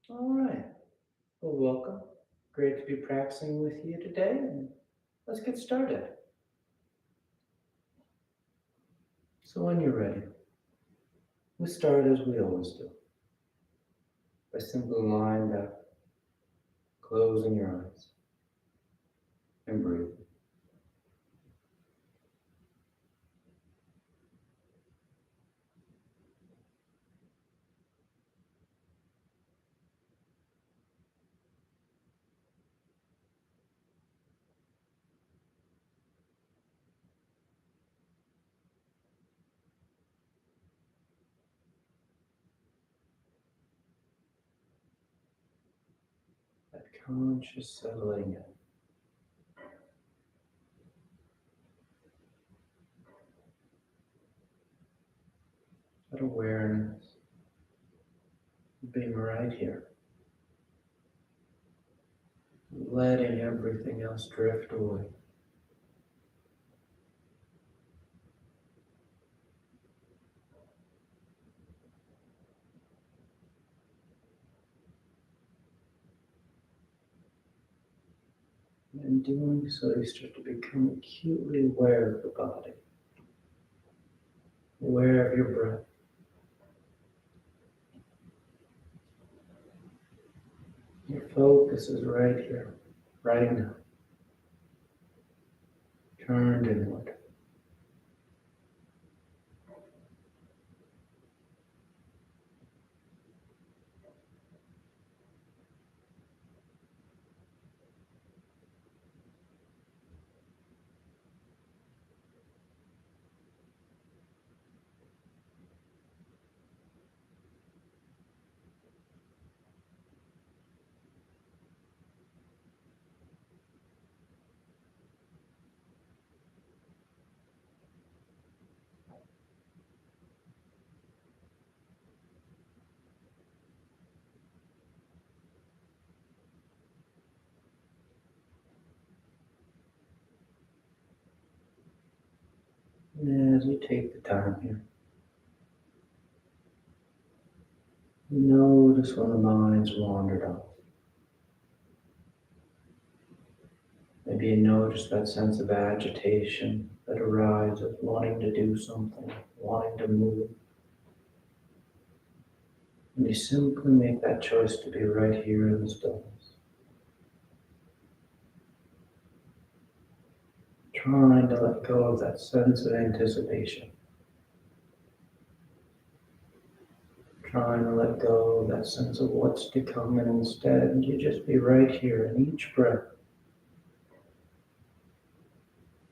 All right. Well, welcome. Great to be practicing with you today. And let's get started. So, when you're ready, we start as we always do by simply lying back, closing your eyes, and breathing. That conscious settling in, that awareness of being right here, letting everything else drift away. And in doing so, you start to become acutely aware of the body, aware of your breath. Your focus is right here, right now, turned inward. And as you take the time here, notice when the mind's wandered off. Maybe you notice that sense of agitation that arises, wanting to do something, wanting to move. And you simply make that choice to be right here in the stillness, trying to let go of that sense of anticipation, trying to let go of that sense of what's to come, and instead you just be right here in each breath,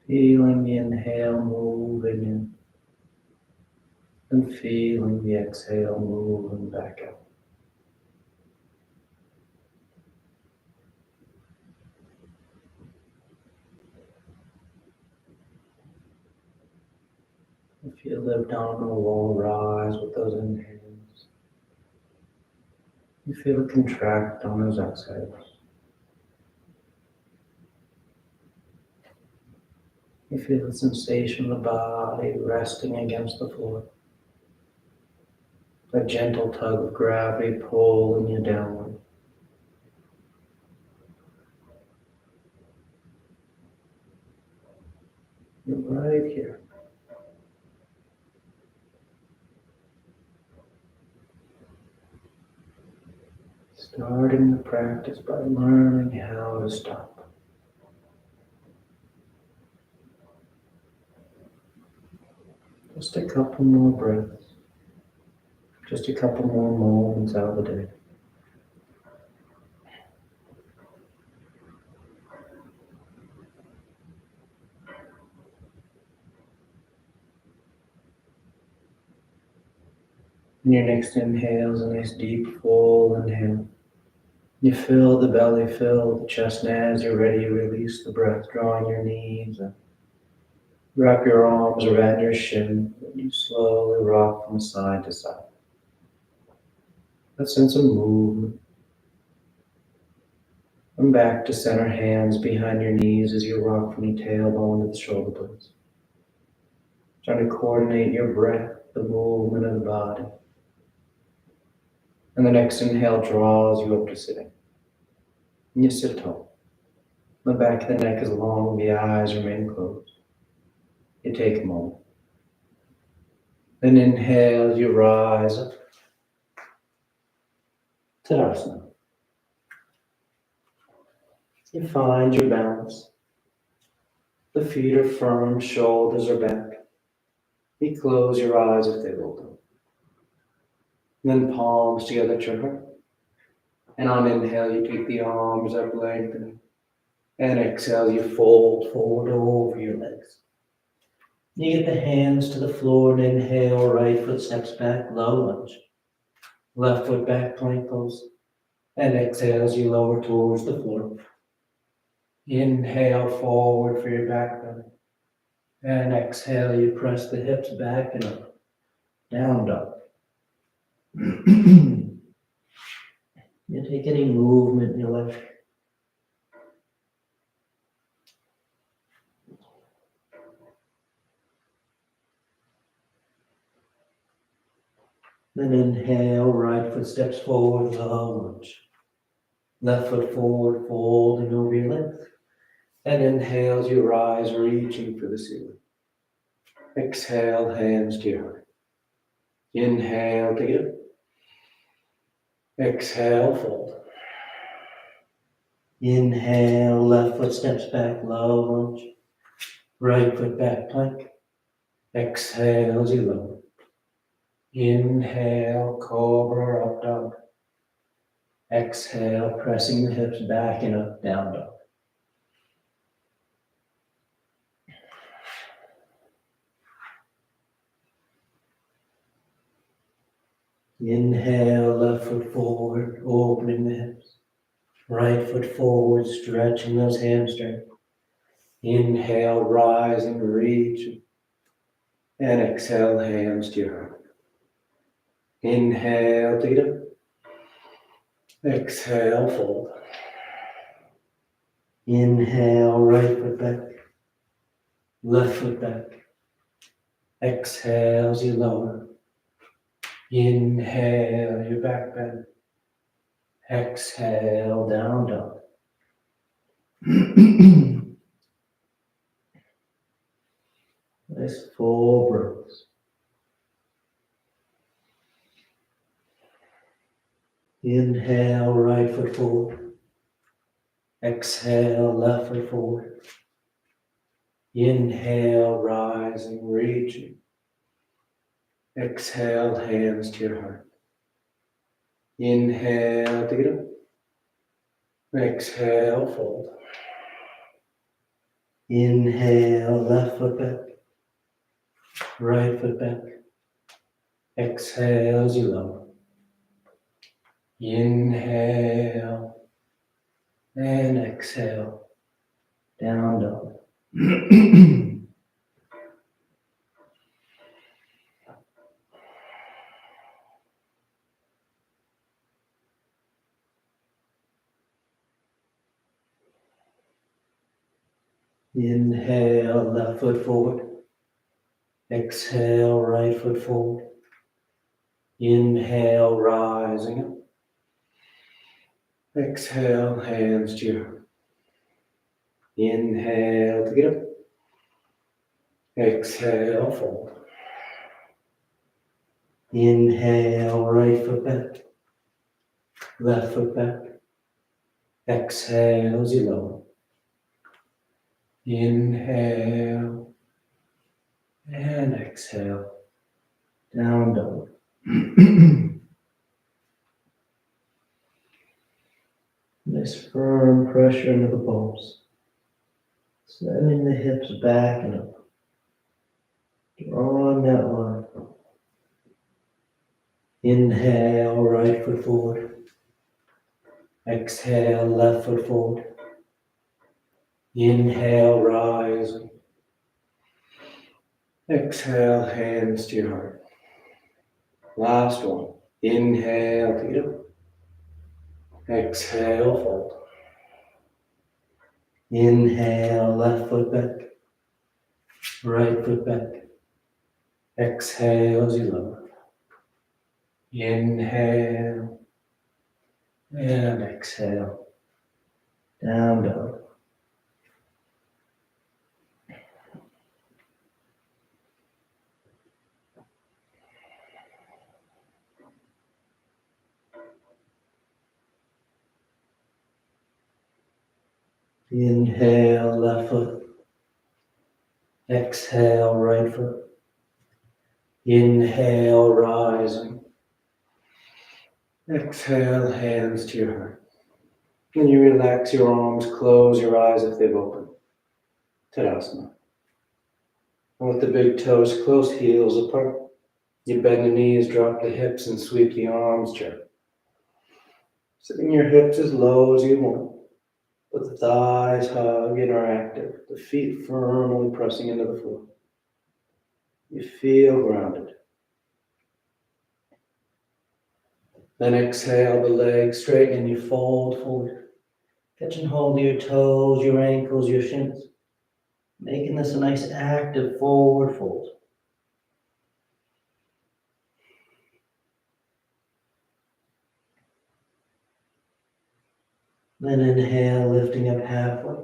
feeling the inhale moving in and feeling the exhale moving back out. If you live down a wall, rise with those inhales. You feel it contract on those exhales. You feel the sensation of the body resting against the floor. A gentle tug of gravity pulling you downward. You're right here. Starting the practice by learning how to stop. Just a couple more breaths. Just a couple more moments out of the day. And your next inhale is a nice deep full inhale. You feel the belly fill, the chest, and as you're ready, you release the breath, drawing your knees and wrap your arms around your shin. And you slowly rock from side to side. That sense of movement. And back to center, hands behind your knees as you rock from your tailbone to the shoulder blades. Trying to coordinate your breath, the movement of the body. And the next inhale draws you up to sitting. And you sit tall. The back of the neck is long, the eyes remain closed. You take a moment. Then inhale, you rise up. Tadasana. You find your balance. The feet are firm, shoulders are back. You close your eyes if they will do. Then palms together at your heart. And on inhale, you take the arms up, lengthening. And exhale, you fold forward over your legs. You get the hands to the floor and inhale, right foot steps back, low lunge. Left foot back, plank pose. And exhale as you lower towards the floor. Inhale forward for your back bend. And exhale, you press the hips back and up. Down dog. You take any movement in your left. Then inhale, right foot steps forward, low lunge. Left foot forward, folding over your length. And inhale as you rise, reaching for the ceiling. Exhale, hands to your heart. Inhale, take it up. Exhale, fold. Inhale, left foot steps back, low lunge. Right foot back, plank. Exhale as you lower. Inhale, cobra, up dog. Exhale, pressing the hips back and up, down dog. Inhale, left foot forward, opening the hips. Right foot forward, stretching those hamstrings. Inhale, rising, reaching. And exhale, hands to your heart. Inhale, take it up. Exhale, fold. Inhale, right foot back. Left foot back. Exhale as you lower. Inhale, your back bend. Exhale, down dog. Nice full breaths. Inhale, right foot forward. Exhale, left foot forward. Inhale, rising, reaching. Exhale, hands to your heart. Inhale, take it up. Exhale, fold. Inhale, left foot back. Right foot back. Exhale as you lower. Inhale and exhale. Down dog. Inhale, left foot forward. Exhale, right foot forward. Inhale, rising up. Exhale, hands to your heart. Inhale to get up. Exhale, fold. Inhale, right foot back. Left foot back. Exhale as you lower. Inhale and exhale. Down dog. Nice firm pressure into the palms. Sending the hips back and up. Drawing that line. Inhale, right foot forward. Exhale, left foot forward. Inhale, rising. Exhale, hands to your heart. Last one. Inhale, take it up. Exhale, fold. Inhale, left foot back. Right foot back. Exhale as you lower. Inhale And exhale. Down dog. Inhale, left foot. Exhale, right foot. Inhale, rising. Exhale, hands to your heart. When you relax your arms, close your eyes if they've opened. Tadasana. And with the big toes close, heels apart. You bend the knees, drop the hips, and sweep the arms gently. Sitting your hips as low as you want. But the thighs hug and are active. The feet firmly pressing into the floor. You feel grounded. Then exhale the legs straighten and you fold forward. Catching hold of your toes, your ankles, your shins. Making this a nice active forward fold. Then inhale, lifting up halfway.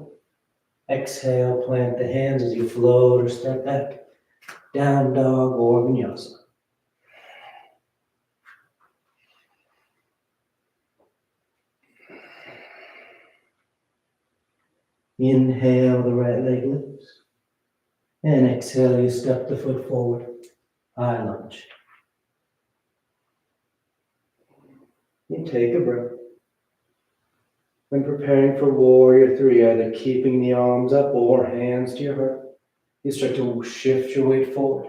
Exhale, plant the hands as you float or step back. Down dog or vinyasa. Inhale, the right leg lifts. And exhale, you step the foot forward. High lunge. You take a breath. When preparing for warrior three, either keeping the arms up or hands to your heart, you start to shift your weight forward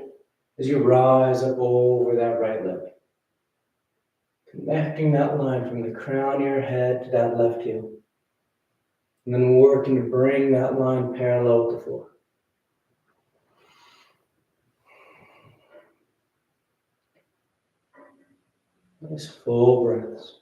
as you rise up over that right leg. Connecting that line from the crown of your head to that left heel. And then working to bring that line parallel with the floor. Nice full breaths.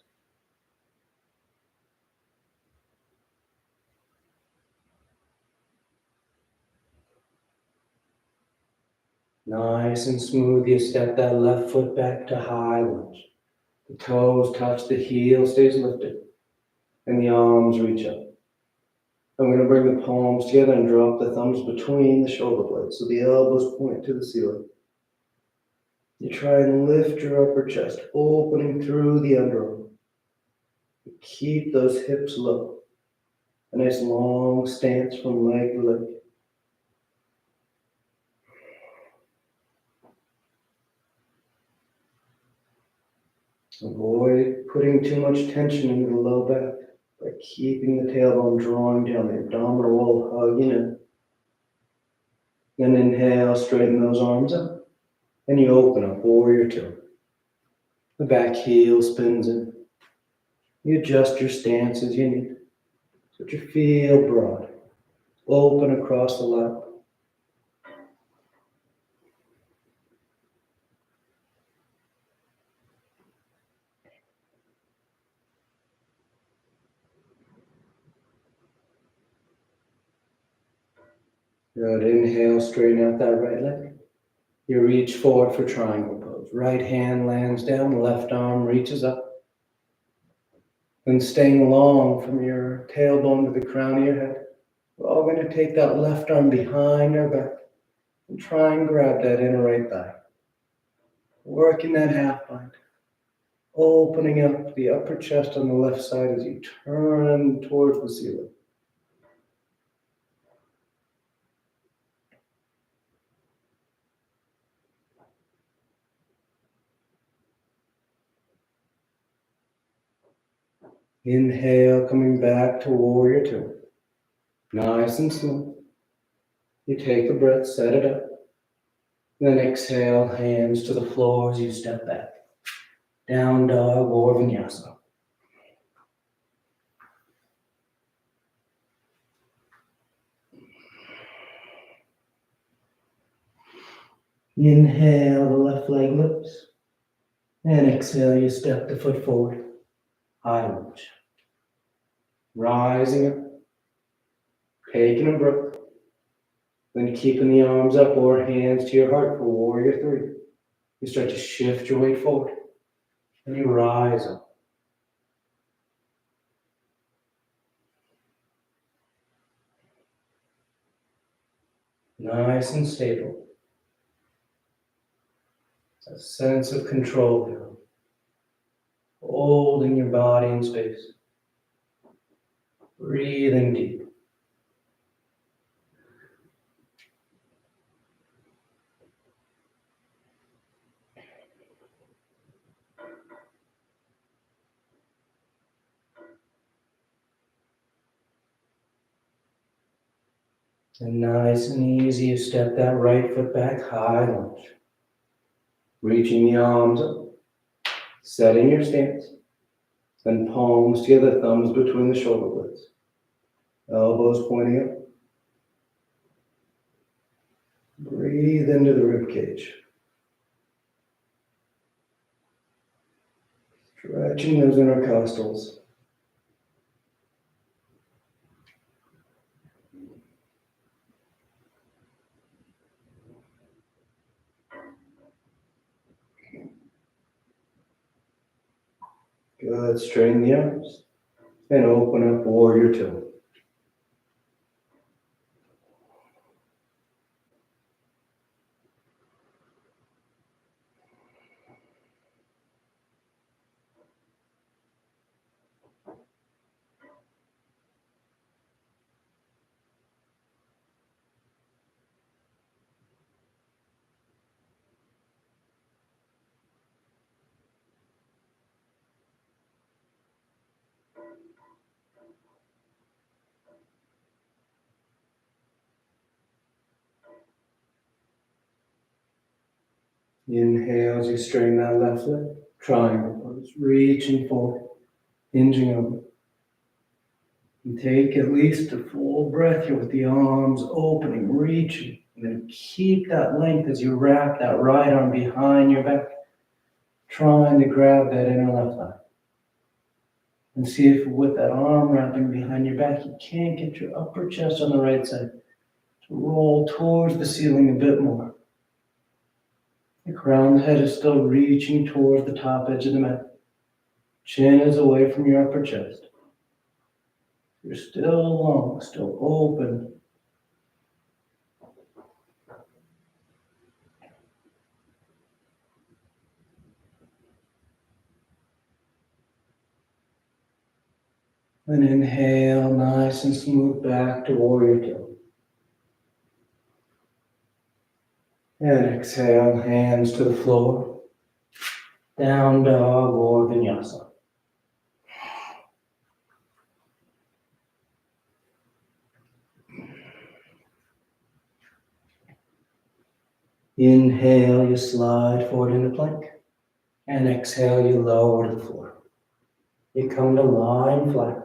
Nice and smooth, you step that left foot back to high lunge. The toes touch, the heel stays lifted, and the arms reach up. I'm going to bring the palms together and drop the thumbs between the shoulder blades so the elbows point to the ceiling. You try and lift your upper chest, opening through the underarm. Keep those hips low. A nice long stance from leg to leg. Avoid putting too much tension into the low back by keeping the tailbone drawing down, the abdominal wall hugging in. Then inhale, straighten those arms up, and you open up, warrior two. The back heel spins in. You adjust your stance as you need, so that you feel broad, open across the lap. Good, inhale, straighten out that right leg. You reach forward for triangle pose. Right hand lands down, left arm reaches up. Then staying long from your tailbone to the crown of your head, we're all going to take that left arm behind our back and try and grab that inner right thigh. Working that half bind. Opening up the upper chest on the left side as you turn towards the ceiling. Inhale, coming back to warrior two. Nice and smooth. You take a breath, set it up. Then exhale, hands to the floor as you step back. Down dog or vinyasa. Inhale, the left leg lifts. And exhale, you step the foot forward. High lunge. Rising up. Taking a breath. Then keeping the arms up or hands to your heart for warrior three. You start to shift your weight forward. And you rise up. nice and stable. A sense of control here, holding your body in space, breathing deep. And nice and easy, you step that right foot back, high lunge. Reaching the arms up, setting your stance. Then palms together, thumbs between the shoulder blades. Elbows pointing up. Breathe into the rib cage. Stretching those intercostals. Good, straighten the arms. And open up warrior two. Inhale as you straighten that left leg. Triangle pose, reaching forward, hinging over. And take at least a full breath here with the arms opening, reaching. And then keep that length as you wrap that right arm behind your back, trying to grab that inner left thigh. And see if with that arm wrapping behind your back, you can't get your upper chest on the right side to roll towards the ceiling a bit more. The crown of the head is still reaching towards the top edge of the mat. Chin is away from your upper chest. You're still long, still open. And inhale, nice and smooth back to warrior two. And exhale, hands to the floor. Down dog or vinyasa. Inhale, you slide forward into plank. And exhale, you lower to the floor. You come to lying flat.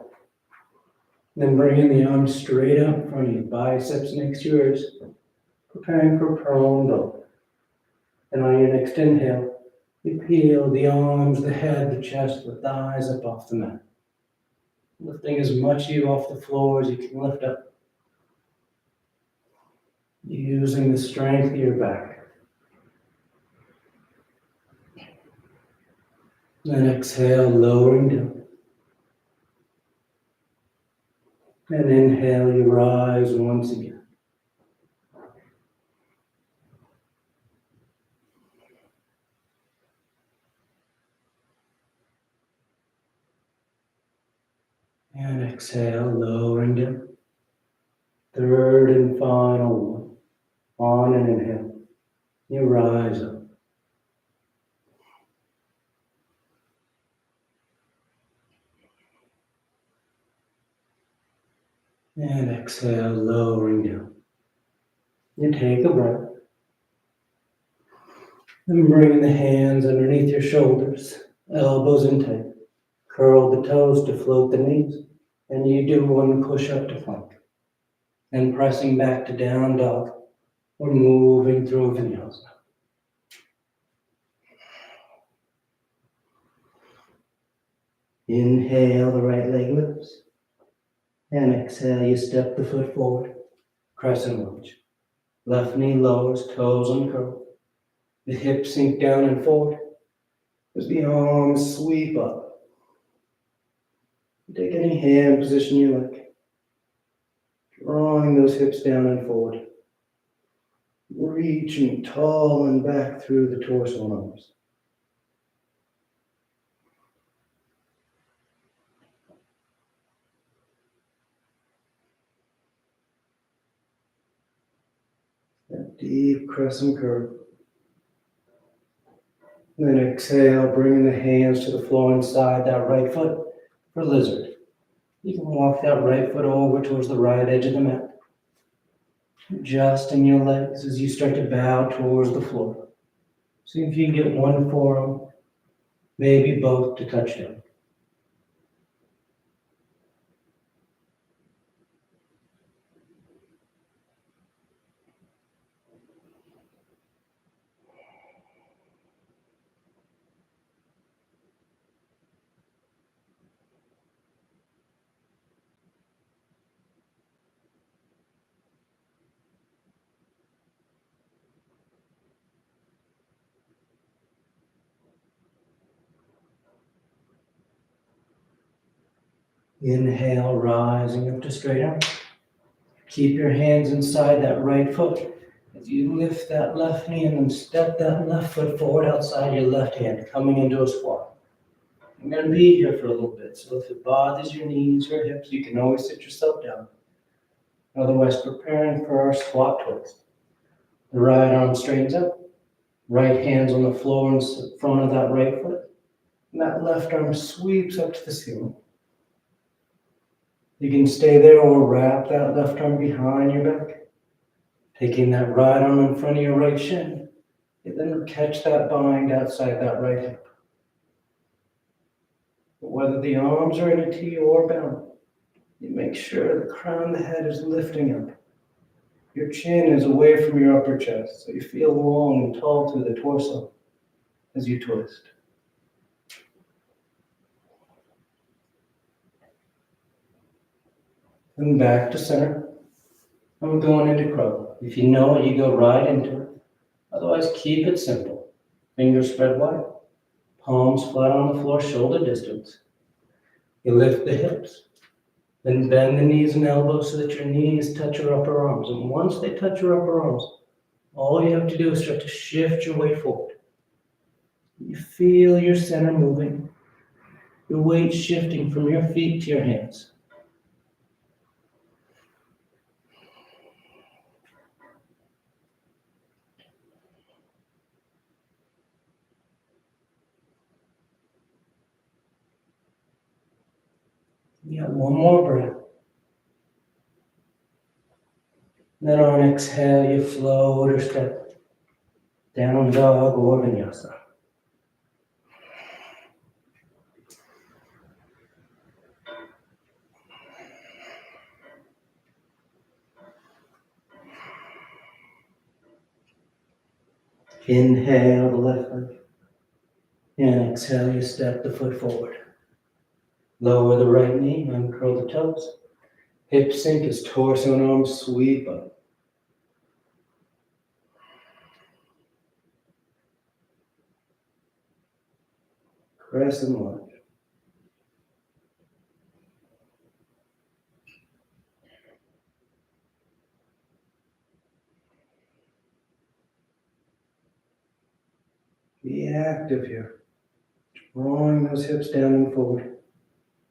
Then bringing the arms straight up in front of you, biceps next to yours. Preparing for prone dog. And on your next inhale, you peel the arms, the head, the chest, the thighs up off the mat. Lifting as much of you off the floor as you can lift up. Using the strength of your back. Then exhale, lowering down. And inhale, you rise once again. And exhale, lowering down. Third and final one. On an inhale, you rise up. And exhale, lowering down. You take a breath. And bringing the hands underneath your shoulders, elbows in tight. Curl the toes to float the knees. And you do one push up to plank. And pressing back to down dog. Or moving through vinyasa. Inhale, the right leg lifts. And exhale, you step the foot forward. Crescent lunge. Left knee lowers, toes uncurl. The hips sink down and forward as the arms sweep up. Take any hand position you like. Drawing those hips down and forward. reaching tall and back through the torso and arms. That deep crescent curve. Then exhale, bringing the hands to the floor inside that right foot for lizard. You can walk that right foot over towards the right edge of the mat. Adjusting your legs as you start to bow towards the floor. See if you can get one forearm, maybe both, to touch down. Inhale, rising up to straight arm. Keep your hands inside that right foot as you lift that left knee and then step that left foot forward outside your left hand, coming into a squat. I'm going to be here for a little bit, so if it bothers your knees or hips, you can always sit yourself down. Otherwise, preparing for our squat twist. The right arm straightens up, right hand's on the floor in front of that right foot, and that left arm sweeps up to the ceiling. You can stay there or wrap that left arm behind your back. Taking that right arm in front of your right shin, and then catch that bind outside that right hip. But whether the arms are in a T or bound, you make sure the crown of the head is lifting up. Your chin is away from your upper chest, so you feel long and tall through the torso as you twist. And back to center. And we're going into crow. If you know it, you go right into it. Otherwise, keep it simple. Fingers spread wide. Palms flat on the floor, shoulder distance. You lift the hips. Then bend the knees and elbows so that your knees touch your upper arms. And once they touch your upper arms, all you have to do is start to shift your weight forward. You feel your center moving. Your weight shifting from your feet to your hands. You got one more breath. Then on exhale, you float or step down dog or vinyasa. Inhale the left leg. And exhale, you step the foot forward. Lower the right knee, uncurl the toes. Hip sink as torso and arms sweep up. Crescent lunge. Be active here. Drawing those hips down and forward.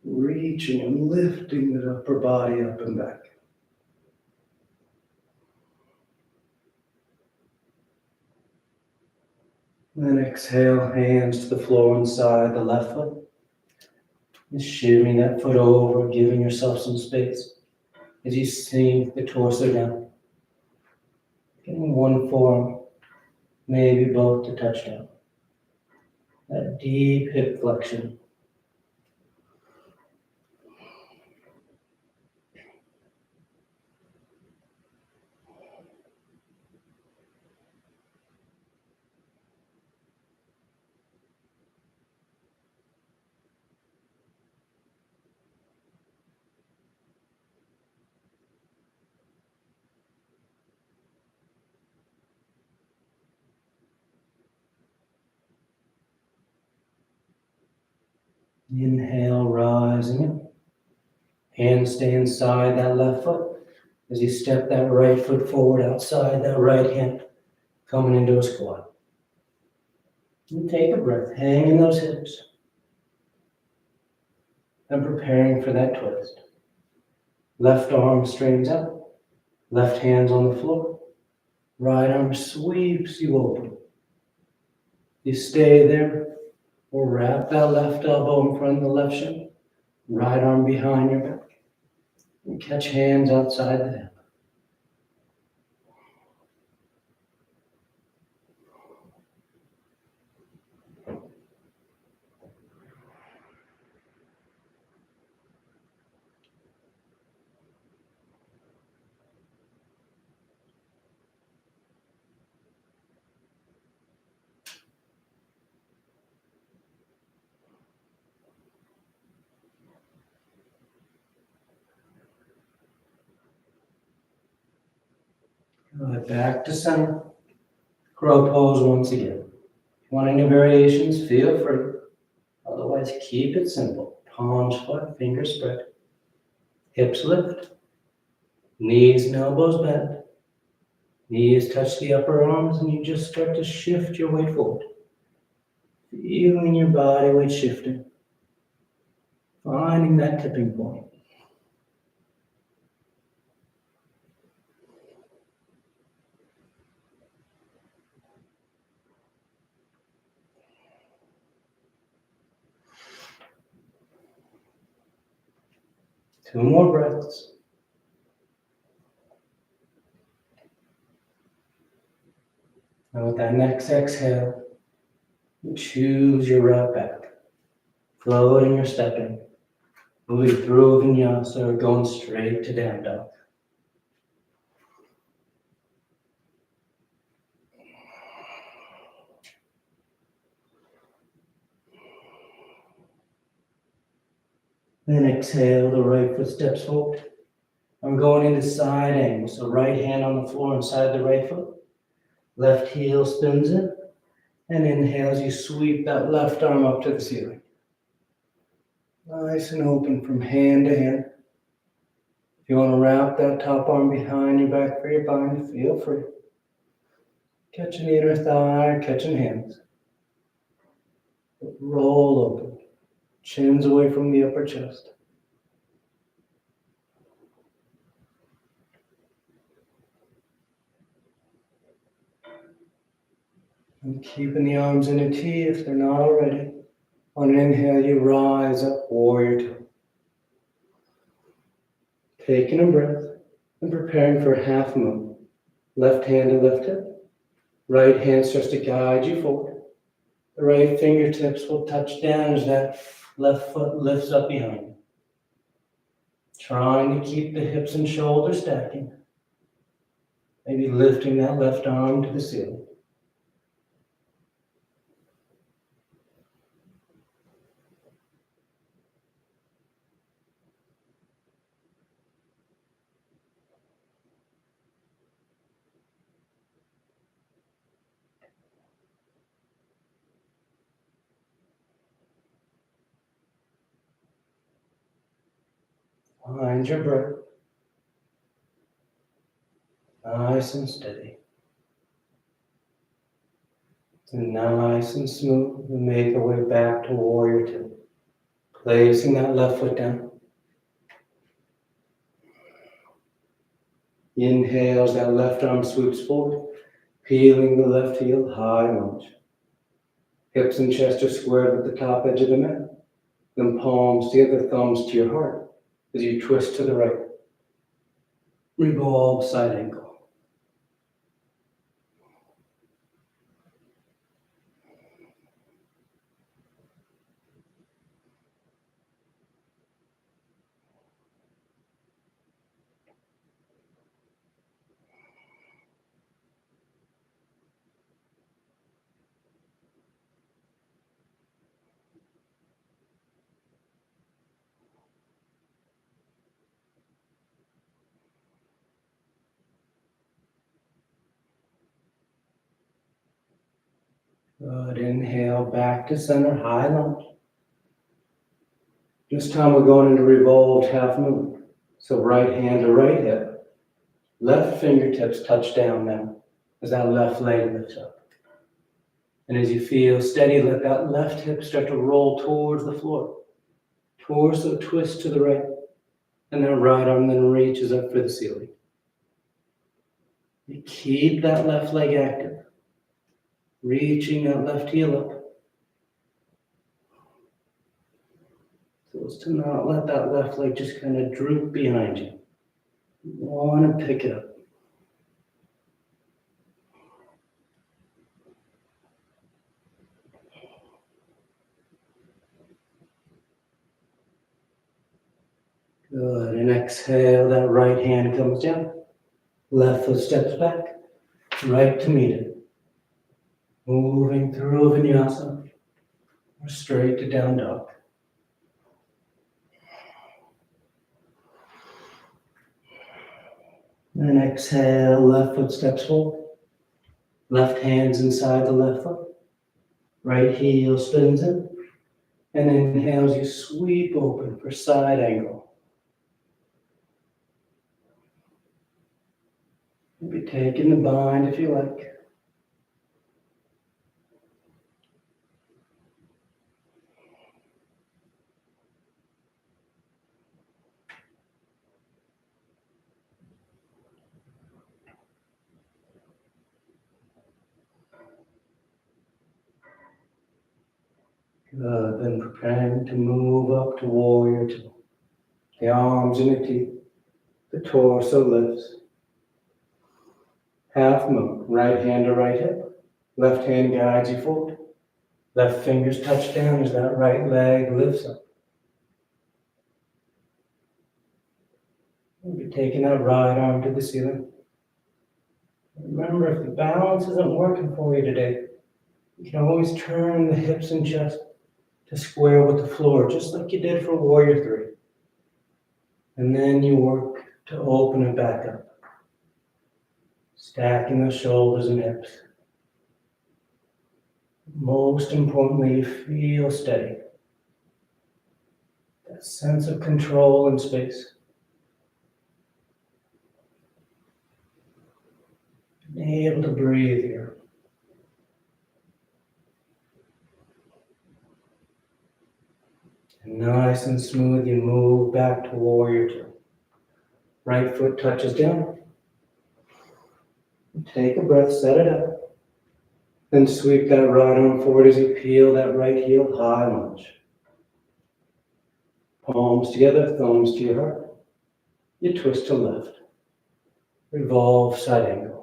Reaching and lifting the upper body up and back. Then exhale, hands to the floor inside the left foot. Just shimmy that foot over, giving yourself some space as you sink the torso down. Getting one forearm, maybe both to touch down. That deep hip flexion. Inhale, rising up. Hands stay inside that left foot as you step that right foot forward outside that right hand. Coming into a squat. And take a breath, hanging those hips. And preparing for that twist. Left arm straightens out. Left hand's on the floor. Right arm sweeps you open. You stay there or wrap that left elbow in front of the left shin. Right arm behind your back. And catch hands outside the hip. Good. Back to center. Crow pose once again. Want any variations? Feel free. Otherwise, keep it simple. Palms flat, fingers spread. Hips lift. Knees and elbows bend. Knees touch the upper arms and you just start to shift your weight forward. Feeling your body weight shifting. Finding that tipping point. Two more breaths. And with that next exhale, you choose your route back. Floating or stepping. Moving through vinyasa or going straight to down dog. Then exhale, the right foot steps forward. I'm going into side angle, so right hand on the floor inside the right foot. Left heel spins in, and inhales, you sweep that left arm up to the ceiling. Nice and open from hand to hand. If you want to wrap that top arm behind your back for your bind, feel free. Catching the inner thigh, catching hands. Roll open. Chins away from the upper chest. And keeping the arms in a T if they're not already. On an inhale, you rise up, warrior two. Taking a breath and preparing for half moon. Left hand to left hip. Right hand starts to guide you forward. The right fingertips will touch down as that left foot lifts up behind you. Trying to keep the hips and shoulders stacking. Maybe lifting that left arm to the ceiling. Find your breath. Nice and steady. And nice and smooth. We make our way back to warrior two. Placing that left foot down. Inhale as that left arm sweeps forward. Peeling the left heel, high lunge. Hips and chest are squared with the top edge of the mat. Then palms together, thumbs to your heart. As you twist to the right. Revolve side ankle. Good. Inhale back to center, high lunge. This time we're going into revolved half moon. So right hand to right hip. Left fingertips touch down now. as that left leg lifts up. And as you feel steady, let that left hip start to roll towards the floor. Torso twist to the right. And that right arm then reaches up for the ceiling. You keep that left leg active. Reaching that left heel up. So as to not let that left leg just kind of droop behind you. You want to pick it up. Good, and exhale, that right hand comes down. Left foot steps back, right to meet it. Moving through Vinyasa, or straight to down dog. And exhale, left foot steps forward. Left hand's inside the left foot. Right heel spins in. And inhales, you sweep open for side angle. Maybe taking the bind if you like. Good, then preparing to move up to warrior two. The arms in the teeth, the torso lifts. Half moon, right hand to right hip. Left hand guides you forward. Left fingers touch down as that right leg lifts up. Maybe taking that right arm to the ceiling. Remember, if the balance isn't working for you today, you can always turn the hips and chest to square with the floor, just like you did for warrior three. And then you work to open it back up. Stacking the shoulders and hips. Most importantly, you feel steady. That sense of control and space. Being able to breathe here. And nice and smooth, you move back to warrior two. Right foot touches down. Take a breath, set it up. Then sweep that right arm forward as you peel that right heel, high lunge. Palms together, thumbs to your heart. You twist to left. Revolve side angle.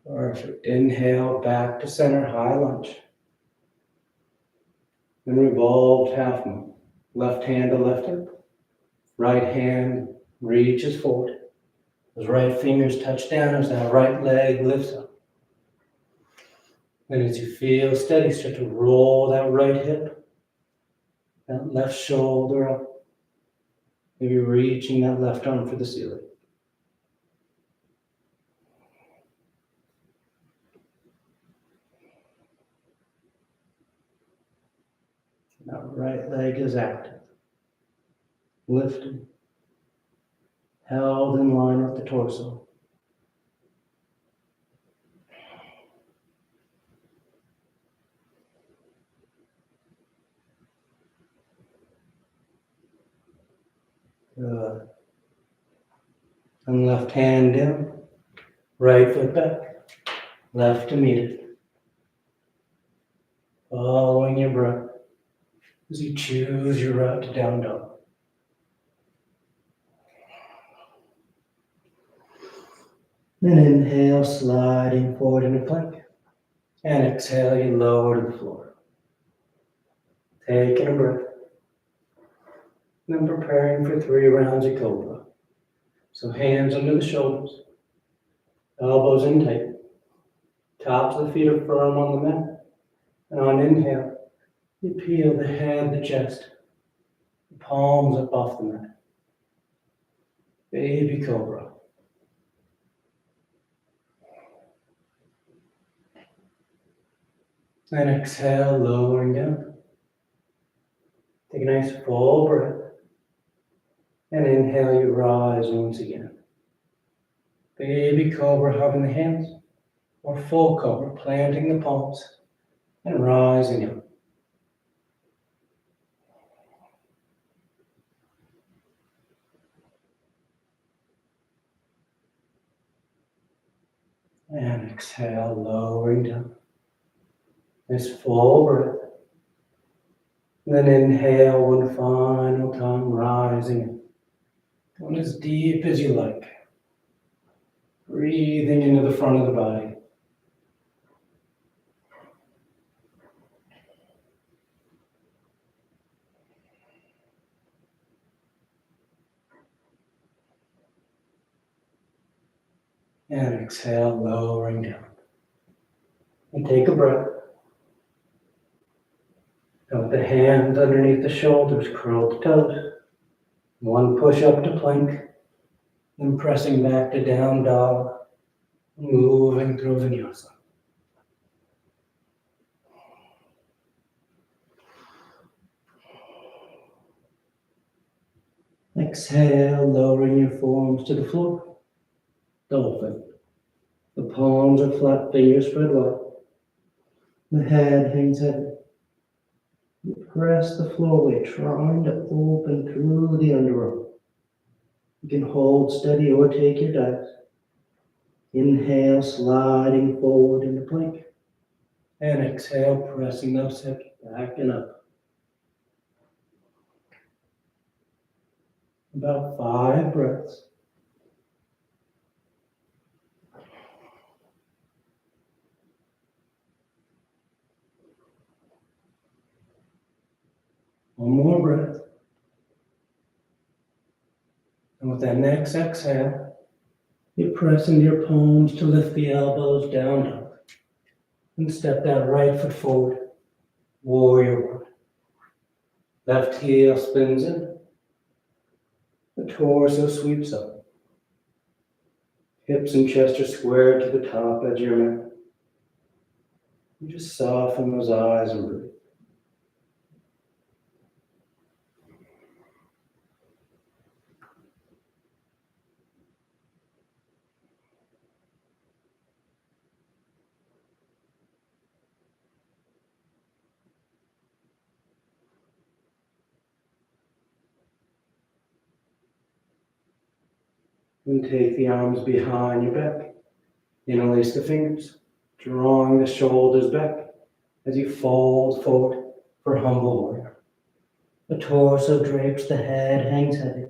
Perfect. Inhale back to center, high lunge. Then revolved half moon. Left hand to left hip. Right hand reaches forward. Those right fingers touch down as that right leg lifts up. And as you feel steady, start to roll that right hip, that left shoulder up. Maybe reaching that left arm for the ceiling. That right leg is active. Lifted. Held in line with the torso. Good. And left hand down. Right foot back. Left to meet it. Following your breath as you choose your route to down dog. Then inhale, sliding forward into plank. And exhale, you lower to the floor. Taking a breath. Then preparing for 3 rounds of Cobra. So hands under the shoulders. Elbows in tight. Tops of the feet are firm on the mat. And on inhale, you peel the head, the chest, the palms up off the mat. Baby Cobra. And exhale, lowering down. Take a nice full breath. And inhale, you rise once again. Baby Cobra, hugging the hands. Or full Cobra, planting the palms and rising up. And exhale, lowering down. This full breath. And then inhale one final time, rising up. Going as deep as you like. Breathing into the front of the body. And exhale, lowering down. And take a breath. And with the hands underneath the shoulders, curl the toes. One push up to plank. Then pressing back to down dog. Moving through vinyasa. Exhale, lowering your forearms to the floor. Dolphin. The palms are flat, fingers spread wide. The head hangs heavy. You press the floor weight, trying to open through the underarm. You can hold steady or take your dives. Inhale, sliding forward into plank. And exhale, pressing those hips back and up. About 5 breaths. One more breath. And with that next exhale, you press into your palms to lift the elbows down dog. And step that right foot forward. Warrior one. Left heel spins in. The torso sweeps up. Hips and chest are squared to the top edge of your mat. You just soften those eyes and breathe. And take the arms behind your back. Interlace the fingers, drawing the shoulders back as you fold forward for humble warrior. The torso drapes, the head hangs heavy.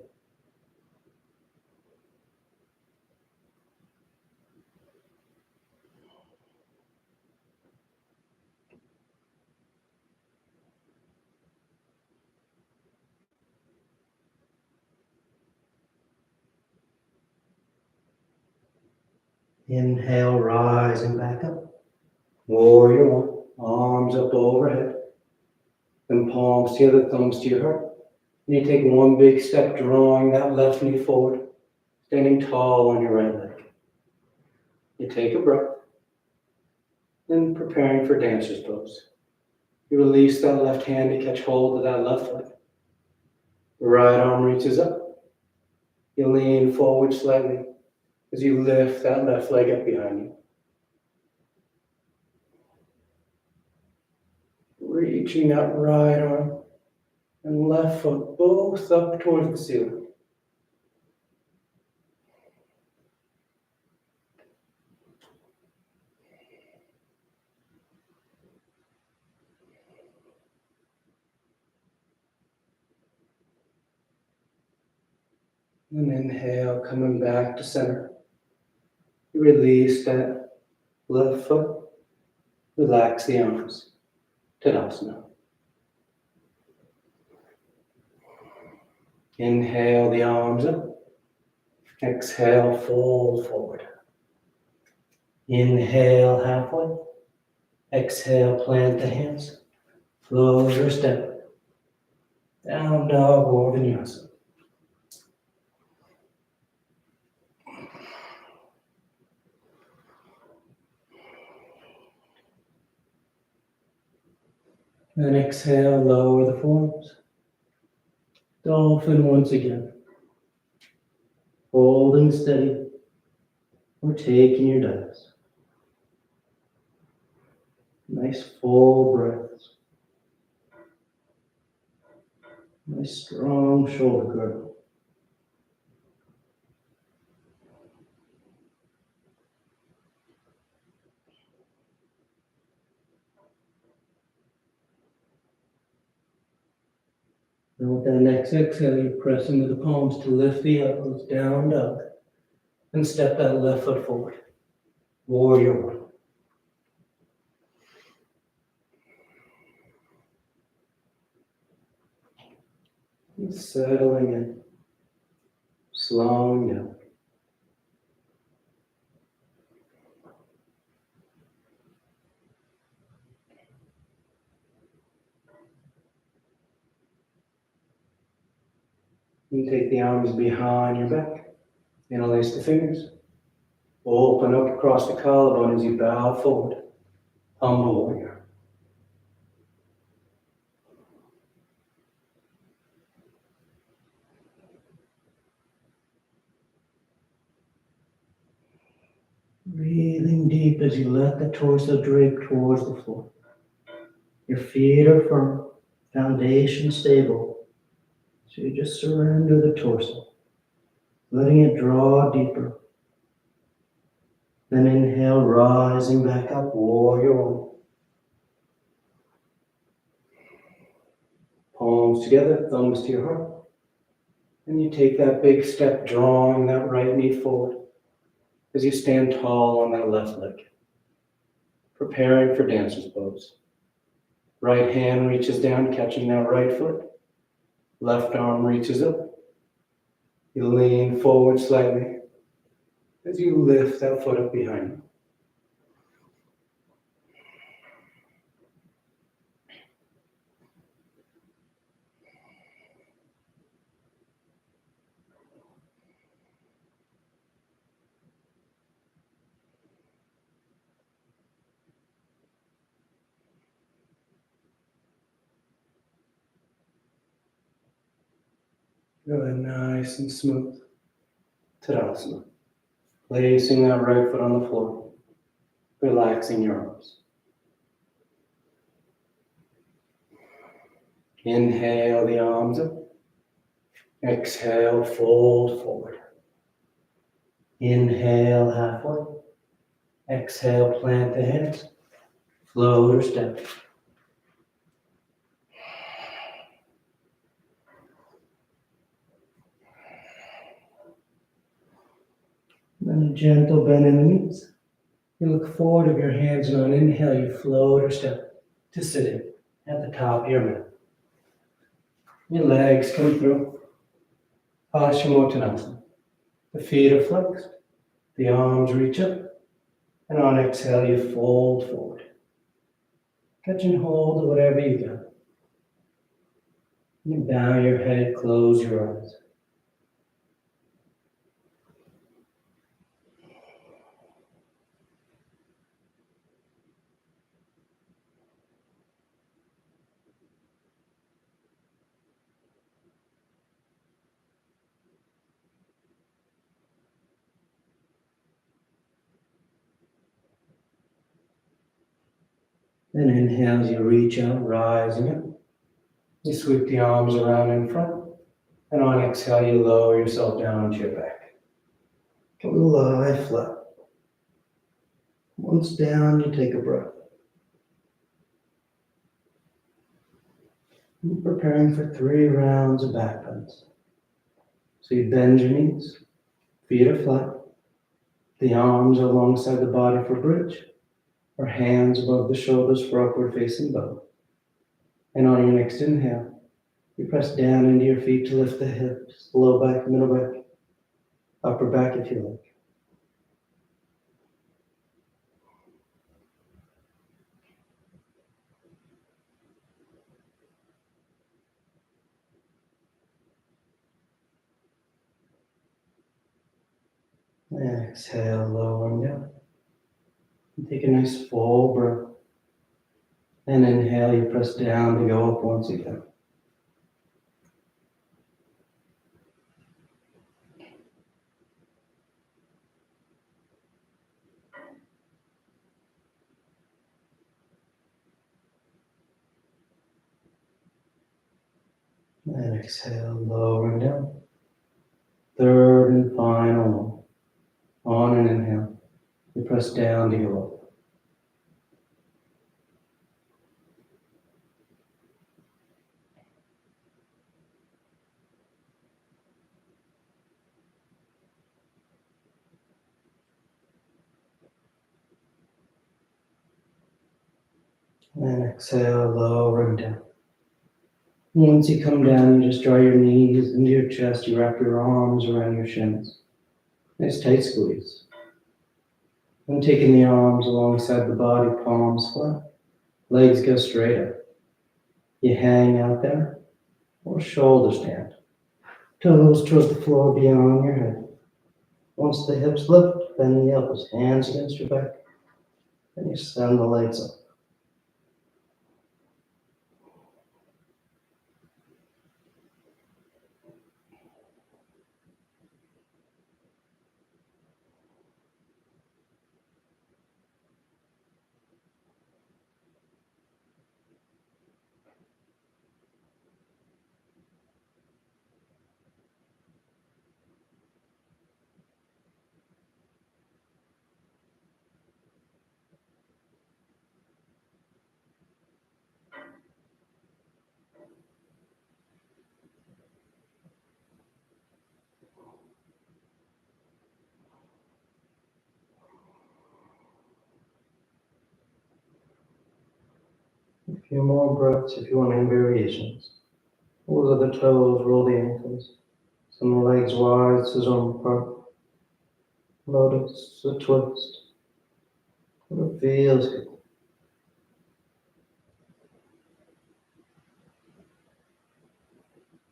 Inhale, rising back up. Warrior one, arms up overhead. Then palms together, thumbs to your heart. And you take one big step, drawing that left knee forward, standing tall on your right leg. You take a breath, then preparing for dancer's pose. You release that left hand to catch hold of that left leg. The right arm reaches up. You lean forward slightly as you lift that left leg up behind you. Reaching that right arm and left foot both up towards the ceiling. And inhale, coming back to center. You release that left foot. Relax the arms. Tadasana. Inhale the arms up. Exhale, fold forward. Inhale halfway. Exhale, plant the hands. Float or step. Down dog or vinyasa. Then exhale, lower the forms. Dolphin once again. Holding steady or taking your dives. Nice full breaths. Nice strong shoulder girdle. And with that next exhale, you press into the palms to lift the elbows, down dog, and step that left foot forward. Warrior one. And settling in, slowing down. You take the arms behind your back, interlace the fingers. Open up across the collarbone as you bow forward. Humble warrior. Breathing deep as you let the torso drape towards the floor. Your feet are firm, foundation stable. So you just surrender the torso, letting it draw deeper. Then inhale, rising back up, warrior one. Palms together, thumbs to your heart. And you take that big step, drawing that right knee forward as you stand tall on that left leg. Preparing for dancer's pose. Right hand reaches down, catching that right foot. Left arm reaches up. You lean forward slightly as you lift that foot up behind you. Good, nice and smooth. Tadasana. Placing that right foot on the floor. Relaxing your arms. Inhale the arms up. Exhale, fold forward. Inhale halfway. Exhale, plant the hands. Float or step. Then a gentle bend in the knees. You look forward of your hands, and on inhale, you float or step to sitting at the top of your mat. Your legs come through. Paschimottanasana. The feet are flexed. The arms reach up. And on exhale, you fold forward. Catching hold of whatever you got. You bow your head, close your eyes. Then inhale as you reach out, rising up. You sweep the arms around in front. And on exhale, you lower yourself down to your back. Come lie flat. Once down, you take a breath. You're preparing for 3 rounds of back bends. So you bend your knees, feet are flat. The arms are alongside the body for bridge, or hands above the shoulders for upward facing bow. And on your next inhale, you press down into your feet to lift the hips, low back, middle back, upper back if you like. Exhale, lowering down. Take a nice full breath. And inhale, you press down to go up once again. And exhale, lowering down. Third and final one. On an inhale, you press down to go up. And exhale, lowering down. Once you come down, you just draw your knees into your chest. You wrap your arms around your shins. Nice tight squeeze. And taking the arms alongside the body, palms flat. Legs go straight up. You hang out there or shoulder stand. Toes towards the floor beyond your head. Once the hips lift, bend the elbows, hands against your back. Then you send the legs up. A few more breaths if you want any variations. Pull the toes, roll the ankles. Send the legs wide, scissors apart. Lotus, a twist. It feels good.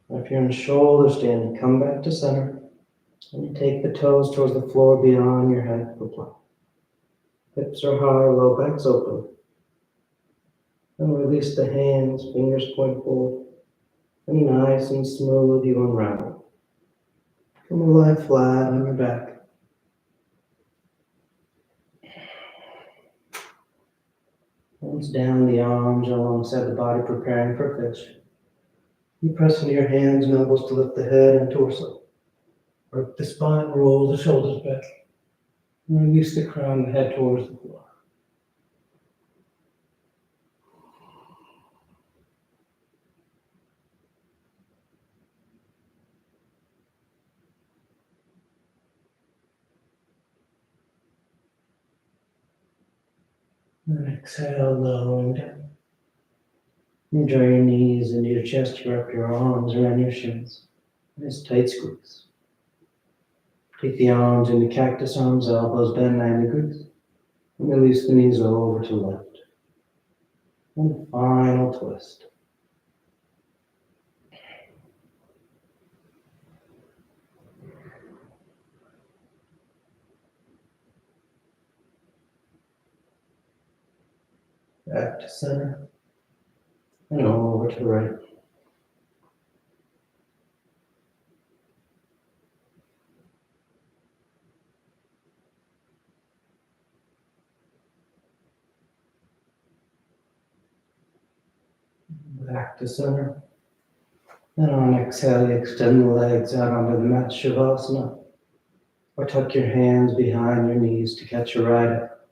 If you're in shoulder stand, you come back to center. And you take the toes towards the floor beyond your head for plank. Hips are high, low back's open. And release the hands, fingers point forward. And nice and smooth, you unravel. Come lie flat on your back. Hands down, the arms alongside the body, preparing for fish. You press into your hands and elbows to lift the head and torso. Work the spine, roll the shoulders back. And release the crown and head towards the floor. And exhale, lowering down. You draw your knees into your chest, you wrap your arms around your shins. Nice tight squeeze. Take the arms into cactus arms, elbows bend 90 degrees. And release the knees over to left. And final twist. Back to center. And over to the right. Back to center. And on exhale, you extend the legs out onto the mat, Shavasana. Or tuck your hands behind your knees to catch your right up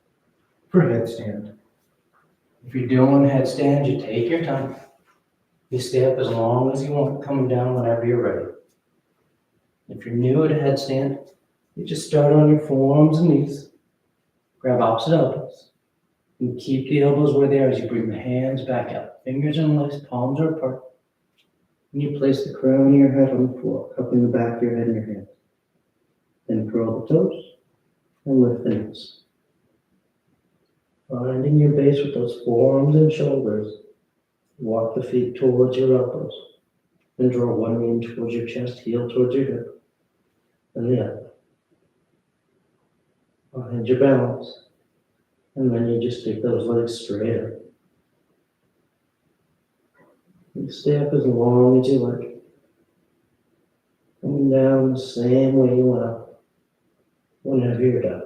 for headstand. If you're doing headstand, you take your time. You stay up as long as you want, coming down whenever you're ready. If you're new to headstand, you just start on your forearms and knees. Grab opposite elbows. And keep the elbows where they are as you bring the hands back out. Fingers unlaced, palms are apart. And you place the crown of your head on the floor, cupping the back of your head in your hands. Then curl the toes and lift the knees. Finding your base with those forearms and shoulders. Walk the feet towards your elbows. Then draw one knee towards your chest, heel towards your hip. And the other. Find your balance. And then you just take those legs straight up. You stay up as long as you like. Coming down the same way you went up whenever you're done.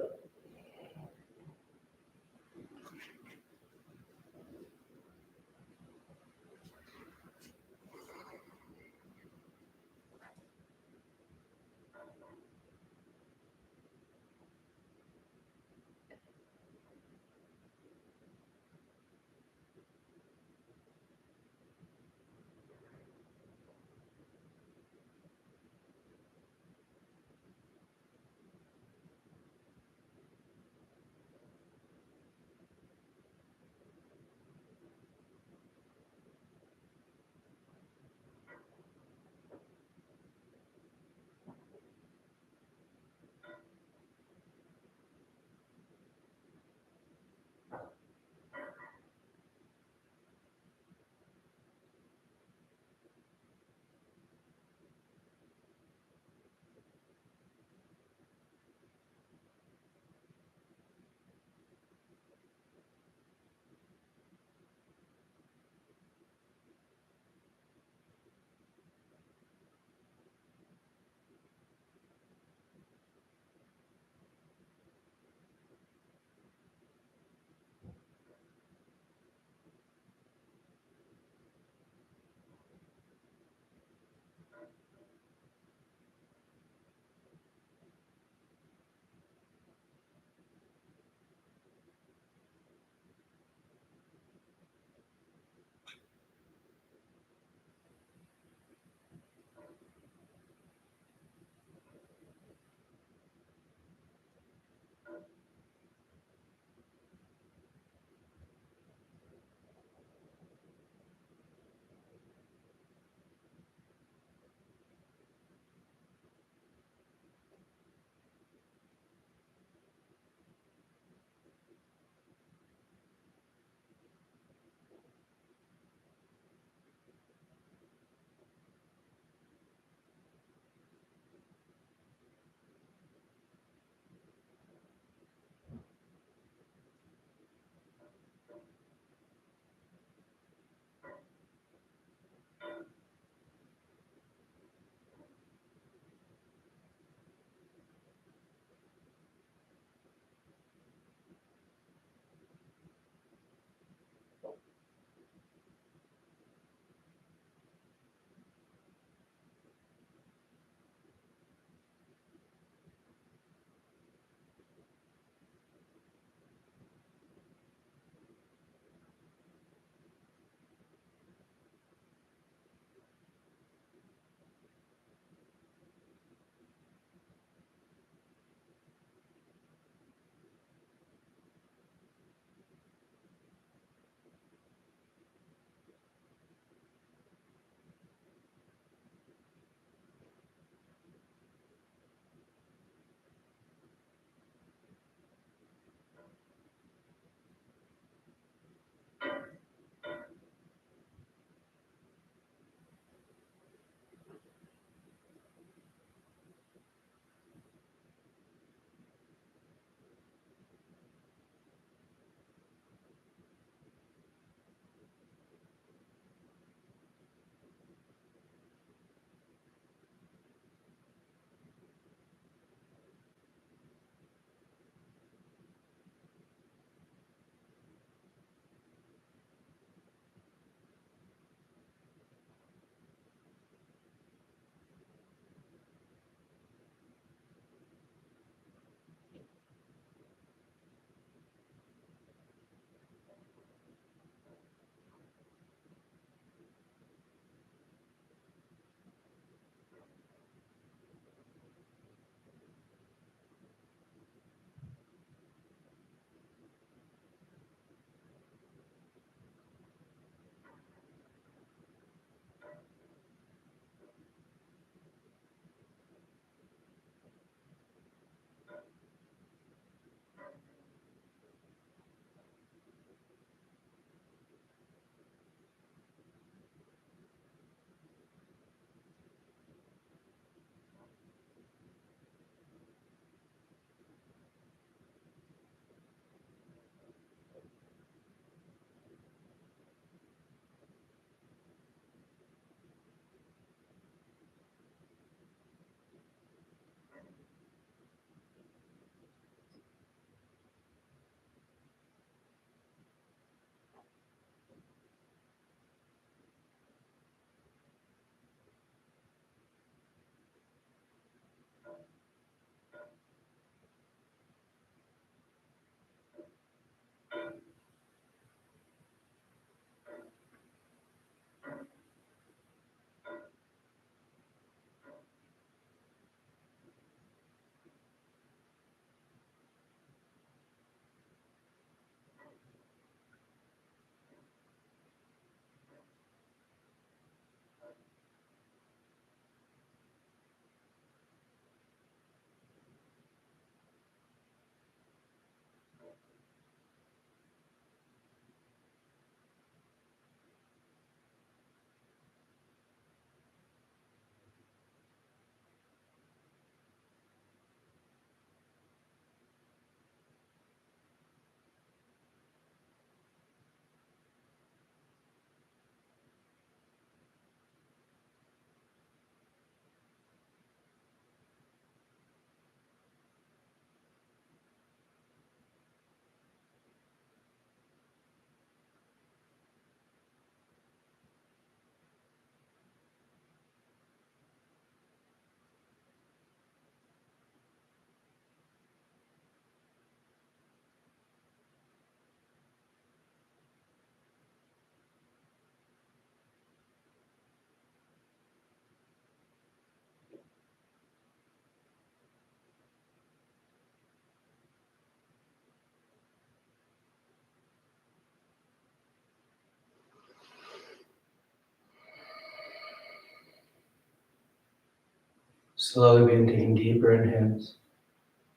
Slowly begin taking deeper inhales,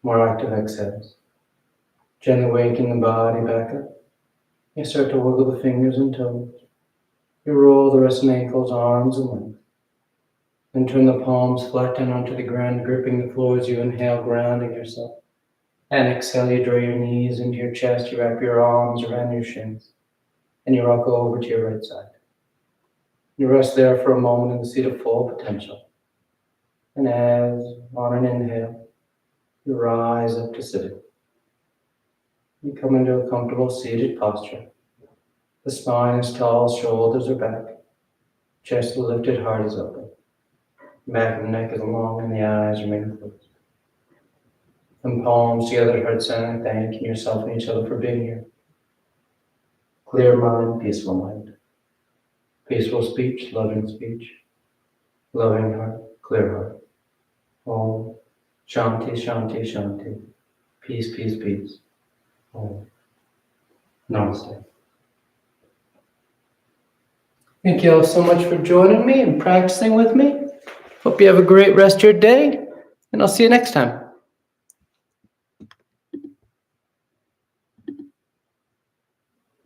more active exhales. Gently waking the body back up. You start to wiggle the fingers and toes. You roll the wrists and ankles, arms and legs. Then turn the palms flat down onto the ground, gripping the floor as you inhale, grounding yourself. And exhale, you draw your knees into your chest, you wrap your arms around your shins, and you rock over to your right side. You rest there for a moment in the seat of full potential. And as, on an inhale, you rise up to sitting. You come into a comfortable seated posture. The spine is tall, shoulders are back, chest is lifted, heart is open. Back of the neck is long and the eyes remain closed. And palms together at heart center, thanking yourself and each other for being here. Clear mind, peaceful mind. Peaceful speech, loving heart, clear heart. Om Shanti, Shanti, Shanti. Peace, peace, peace. Om. Namaste. Thank you all so much for joining me and practicing with me. Hope you have a great rest of your day, and I'll see you next time.